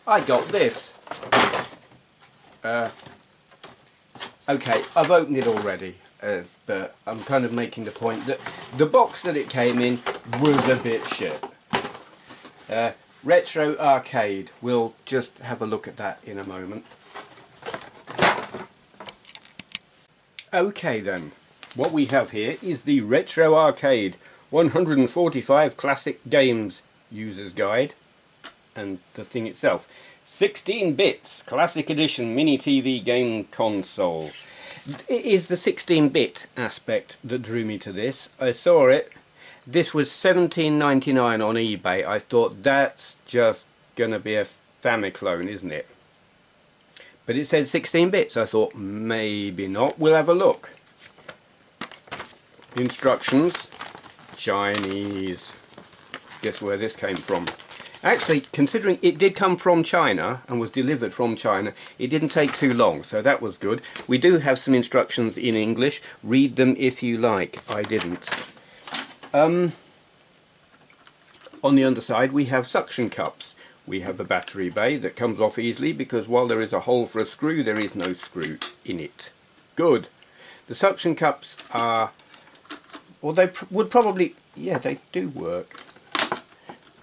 I got this. Okay, I've opened it already, but I'm kind of making the point that the box that it came in was a bit shit. Retro Arcade. We'll just have a look at that in a moment. Okay then, what we have here is the Retro Arcade 145 Classic Games User's Guide, and the thing itself. 16 bits, Classic Edition Mini TV Game Console. It is the 16-bit aspect that drew me to this. I saw it. This was $17.99 on eBay. I thought, that's just gonna be a Famiclone, isn't it? But it said 16 bits. I thought, maybe not. We'll have a look. Instructions. Chinese. Guess where this came from. Actually, considering it did come from China and was delivered from China, it didn't take too long, so that was good. We do have some instructions in English. Read them if you like. I didn't. On the underside we have suction cups. We have a battery bay that comes off easily because while there is a hole for a screw, there is no screw in it. Good. The suction cups are, well, they would probably, yeah, they do work.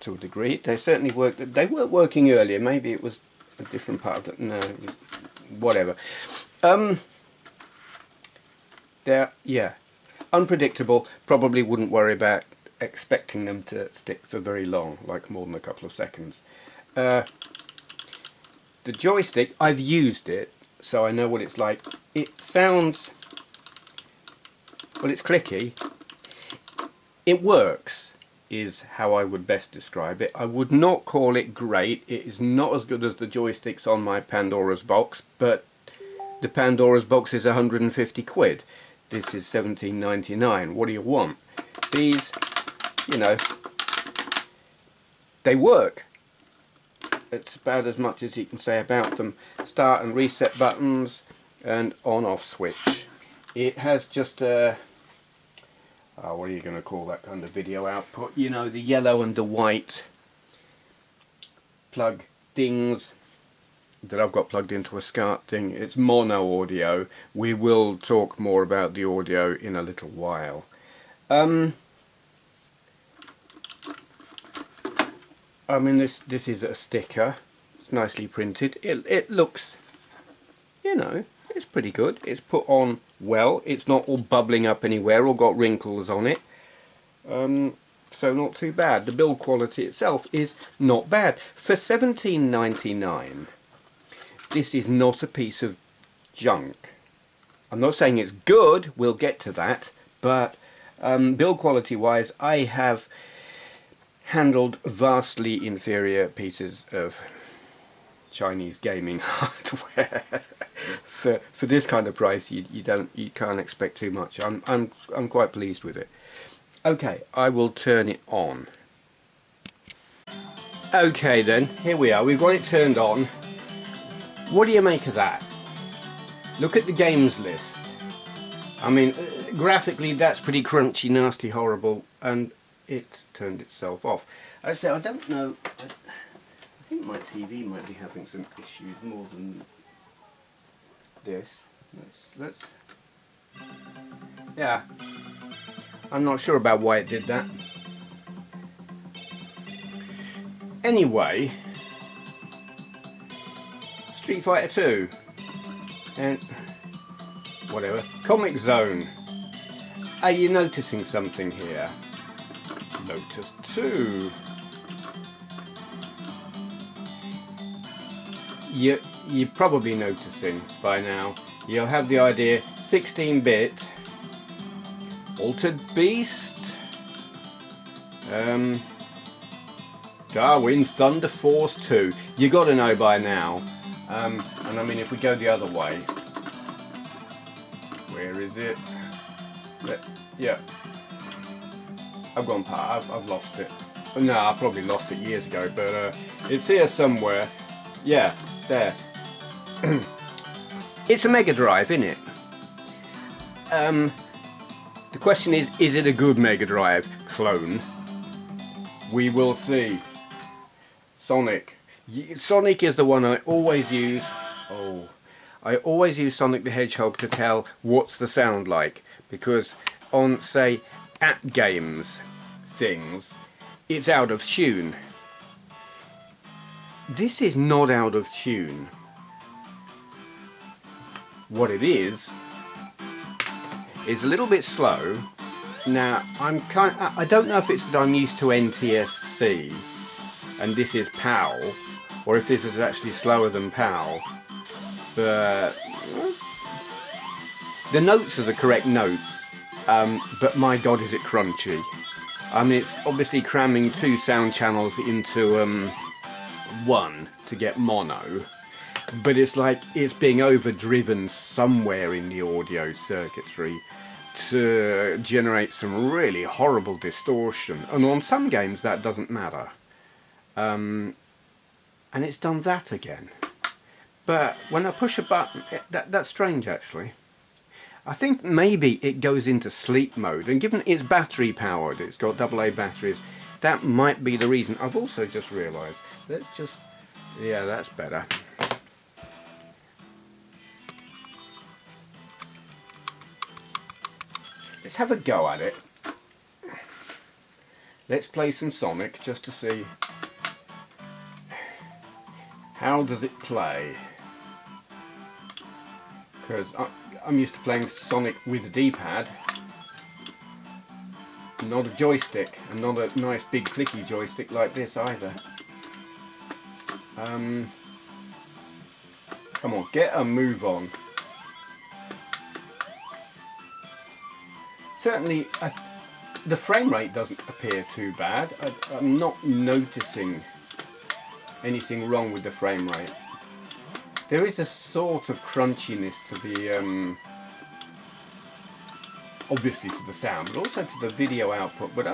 To a degree, they certainly worked. They weren't working earlier. Maybe it was a different part of the. No, whatever. They're, yeah, unpredictable. Probably wouldn't worry about expecting them to stick for very long, like more than a couple of seconds. The joystick, I've used it, so I know what it's like. It sounds, well, it's clicky. It works, is how I would best describe it. I would not call it great. It is not as good as the joysticks on my Pandora's box, but the Pandora's box is 150 quid. This is $17.99. What do you want? These, you know, they work. It's about as much as you can say about them. Start and reset buttons and on-off switch. It has just a, what are you going to call that kind of video output? You know, the yellow and the white plug things that I've got plugged into a SCART thing. It's mono audio. We will talk more about the audio in a little while. I mean, this is a sticker. It's nicely printed. It looks, you know, it's pretty good. It's put on well. It's not all bubbling up anywhere or got wrinkles on it. So not too bad. The build quality itself is not bad. For $17.99, this is not a piece of junk. I'm not saying it's good, we'll get to that, but build quality wise, I have handled vastly inferior pieces of Chinese gaming hardware. for this kind of price, you can't expect too much. I'm quite pleased with it. Okay, I will turn it on. Okay then, here we are. We've got it turned on. What do you make of that? Look at the games list. I mean, graphically that's pretty crunchy, nasty, horrible, and it's turned itself off. I say I don't know. I think my TV might be having some issues more than this. Let's. Yeah. I'm not sure about why it did that. Anyway, Street Fighter 2 and whatever. Comic Zone. Are you noticing something here? Lotus 2. You're probably noticing by now. You'll have the idea. 16-bit. Altered Beast. Darwin Thunder Force 2. You got to know by now. And I mean, if we go the other way, where is it? Yeah, I've gone past. I've lost it. No, I probably lost it years ago, but it's here somewhere. Yeah, there. It's a Mega Drive, isn't it? The question is it a good Mega Drive clone? We will see. Sonic. Sonic is the one I always use. Oh, I always use Sonic the Hedgehog to tell what's the sound like, because on, say, app games things, it's out of tune. This is not out of tune. What it is a little bit slow. Now I don't know if it's that I'm used to NTSC and this is PAL, or if this is actually slower than PAL, but the notes are the correct notes, but my god is it crunchy. I mean, it's obviously cramming 2 sound channels into one to get mono, but it's like it's being overdriven somewhere in the audio circuitry to generate some really horrible distortion, and on some games that doesn't matter, and it's done that again. But when I push a button, that's strange actually. I think maybe it goes into sleep mode, and given it's battery powered, it's got AA batteries, that might be the reason. I've also just realised, yeah, that's better. Let's have a go at it. Let's play some Sonic just to see how does it play. Because I'm used to playing Sonic with a D-pad, not a joystick, and not a nice big clicky joystick like this either. Come on, get a move on. Certainly, the frame rate doesn't appear too bad. I'm not noticing anything wrong with the frame rate. There is a sort of crunchiness to the, obviously to the sound, but also to the video output. But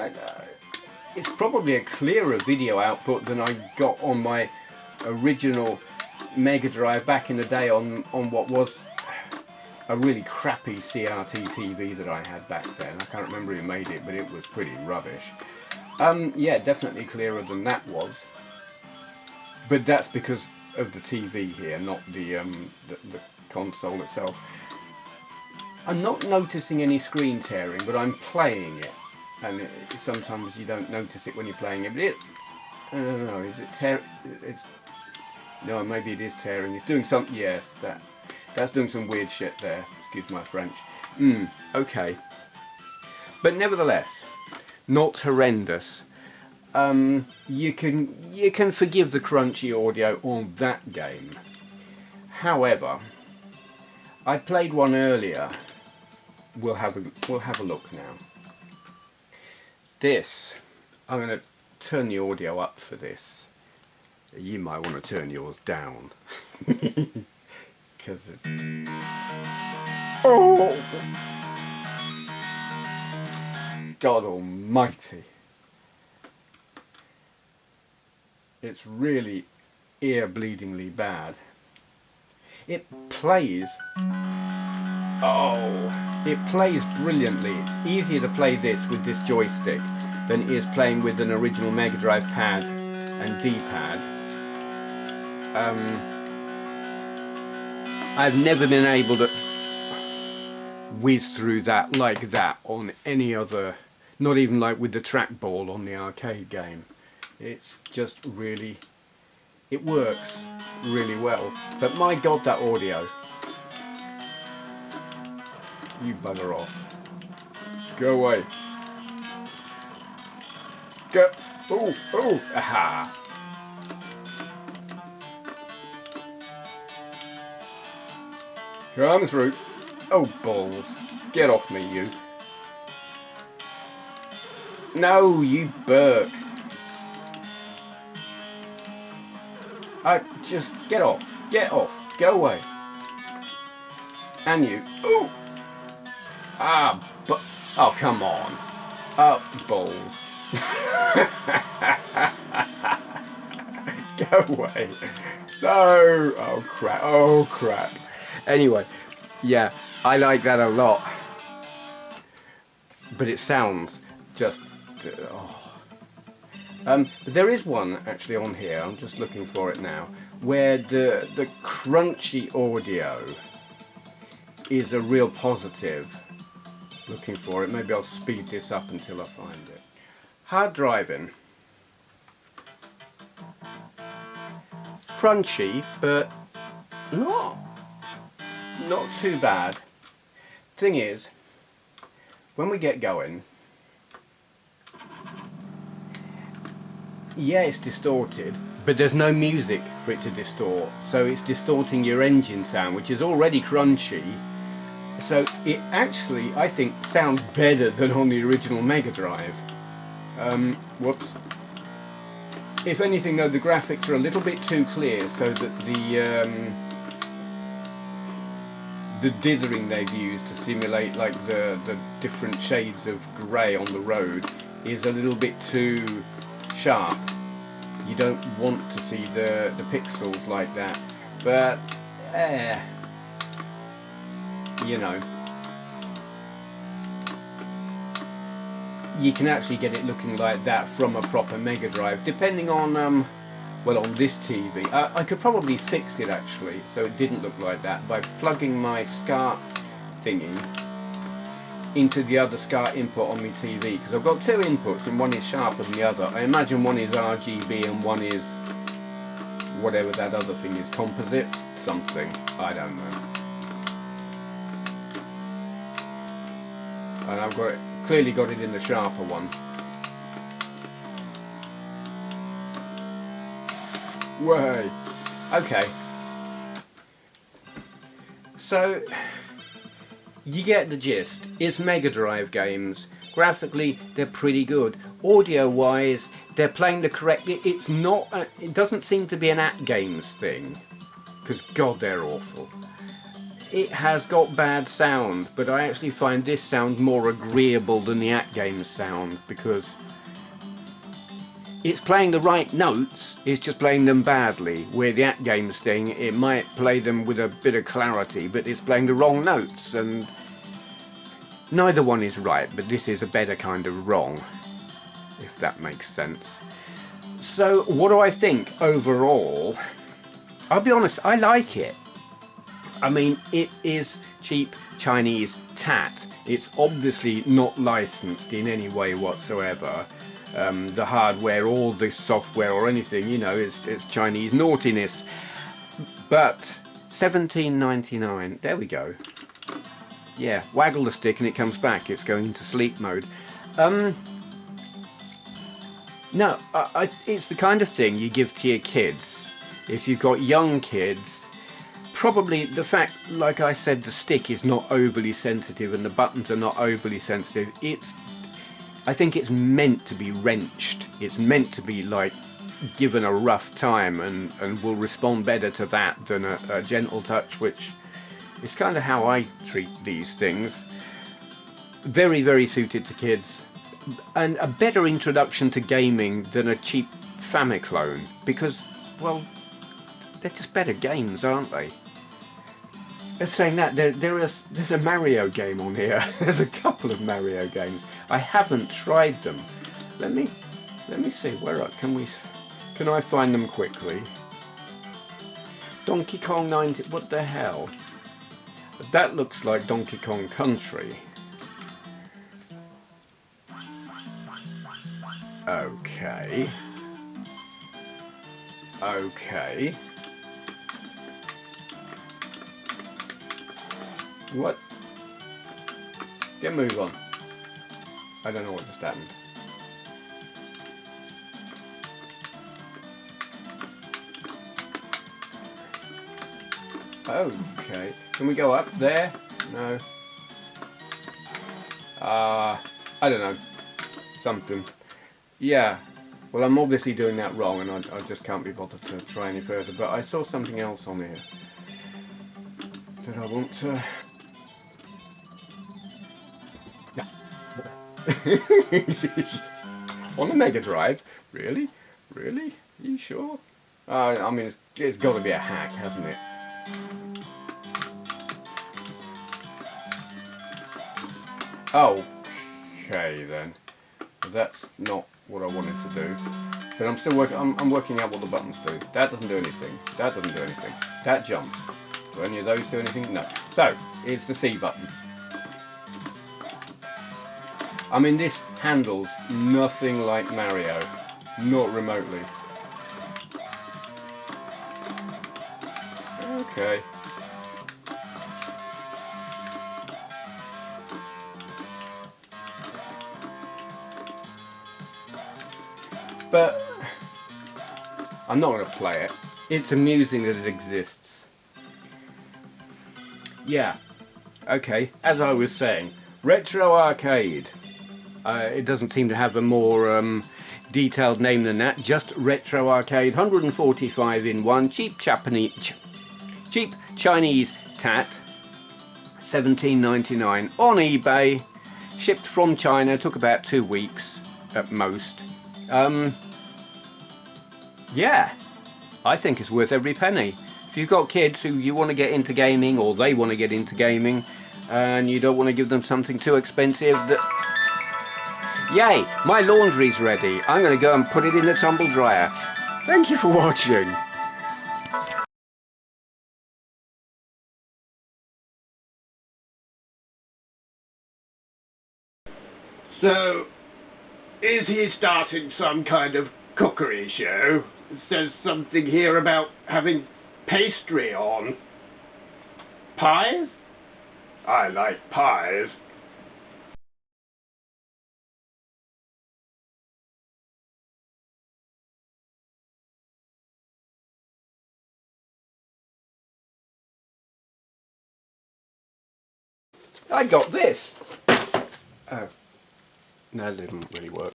it's probably a clearer video output than I got on my original Mega Drive back in the day on what was a really crappy CRT TV that I had back then. I can't remember who made it, but it was pretty rubbish. Yeah, definitely clearer than that was. But that's because of the TV here, not the console itself. I'm not noticing any screen tearing, but I'm playing it, and sometimes you don't notice it when you're playing it. But I don't know. Is it tear? No, maybe it is tearing. It's doing something. Yes, that's doing some weird shit there. Excuse my French. Okay. But nevertheless, not horrendous. You can forgive the crunchy audio on that game. However, I played one earlier. We'll have a look now. This, I'm going to turn the audio up for this. You might want to turn yours down. Because it's... Oh! God almighty. It's really ear-bleedingly bad. It plays... Oh! It plays brilliantly. It's easier to play this with this joystick than it is playing with an original Mega Drive pad and D-pad. I've never been able to whiz through that like that on any other, not even like with the trackball on the arcade game. It's just really, it works really well. But my god, that audio. You bugger off. Go away. Go. Oh, oh, aha. Come through. Oh, balls. Get off me, you. No, you Burke. Just get off. Get off. Go away. And you. Ooh. Ah, but... Oh, come on. Oh, balls. Go away. No! Oh crap, oh crap. Anyway, yeah, I like that a lot. But it sounds just... oh. But there is one actually on here, I'm just looking for it now, where the crunchy audio is a real positive. Looking for it, maybe I'll speed this up until I find it. Hard driving. Crunchy, but not too bad. Thing is, when we get going, yeah, it's distorted, but there's no music for it to distort, so it's distorting your engine sound, which is already crunchy. So it actually, I think, sounds better than on the original Mega Drive. Whoops. If anything though, the graphics are a little bit too clear, so that the dithering they've used to simulate like the different shades of grey on the road is a little bit too sharp. You don't want to see the pixels like that, but you know, you can actually get it looking like that from a proper Mega Drive, depending on well, on this TV. I could probably fix it actually so it didn't look like that by plugging my SCART thingy into the other SCART input on my TV, because I've got two inputs and one is sharper than the other. I imagine one is RGB and one is whatever that other thing is, composite something, I don't know. And I've got it, clearly got it in the sharper one. Way. Okay. So you get the gist. It's Mega Drive games. Graphically, they're pretty good. Audio-wise, they're playing the correct. It's not. It doesn't seem to be an AtGames thing, because God, they're awful. It has got bad sound, but I actually find this sound more agreeable than the AtGames sound, because it's playing the right notes, it's just playing them badly. Where the AtGames thing, it might play them with a bit of clarity, but it's playing the wrong notes, and neither one is right, but this is a better kind of wrong, if that makes sense. So, what do I think overall? I'll be honest, I like it. I mean, it is cheap Chinese tat. It's obviously not licensed in any way whatsoever. The hardware or the software or anything, you know, it's Chinese naughtiness. But $17.99, there we go. Yeah, waggle the stick and it comes back. It's going into sleep mode. No, it's the kind of thing you give to your kids. If you've got young kids, probably the fact, like I said, the stick is not overly sensitive and the buttons are not overly sensitive. I think it's meant to be wrenched. It's meant to be like given a rough time and will respond better to that than a gentle touch, which is kind of how I treat these things. Very, very suited to kids. And a better introduction to gaming than a cheap Famiclone, because, well, they're just better games, aren't they? Saying that, there's a Mario game on here. There's a couple of Mario games. I haven't tried them. Let me see. Can I find them quickly? Donkey Kong 90. What the hell? That looks like Donkey Kong Country. Okay. Okay. What? Get a move on. I don't know what just happened. Okay. Can we go up there? No. I don't know. Something. Yeah. Well, I'm obviously doing that wrong and I just can't be bothered to try any further. But I saw something else on here that I want to... On the Mega Drive? Really? Really? Are you sure? I mean, it's got to be a hack, hasn't it? Okay then. That's not what I wanted to do. But I'm still working. I'm working out what the buttons do. That doesn't do anything. That doesn't do anything. That jumps. Do any of those do anything? No. So it's the C button. I mean, this handles nothing like Mario, not remotely. Okay. But I'm not going to play it. It's amusing that it exists. Yeah. Okay. As I was saying, Retro Arcade. It doesn't seem to have a more detailed name than that. Just Retro Arcade. 145 in one. Cheap Chinese tat. $17.99 on eBay. Shipped from China. Took about 2 weeks at most. Yeah, I think it's worth every penny. If you've got kids who you want to get into gaming, or they want to get into gaming, and you don't want to give them something too expensive, yay, my laundry's ready. I'm going to go and put it in the tumble dryer. Thank you for watching. So, is he starting some kind of cookery show? It says something here about having pastry on. Pies? I like pies. I got this. Oh, no, it didn't really work.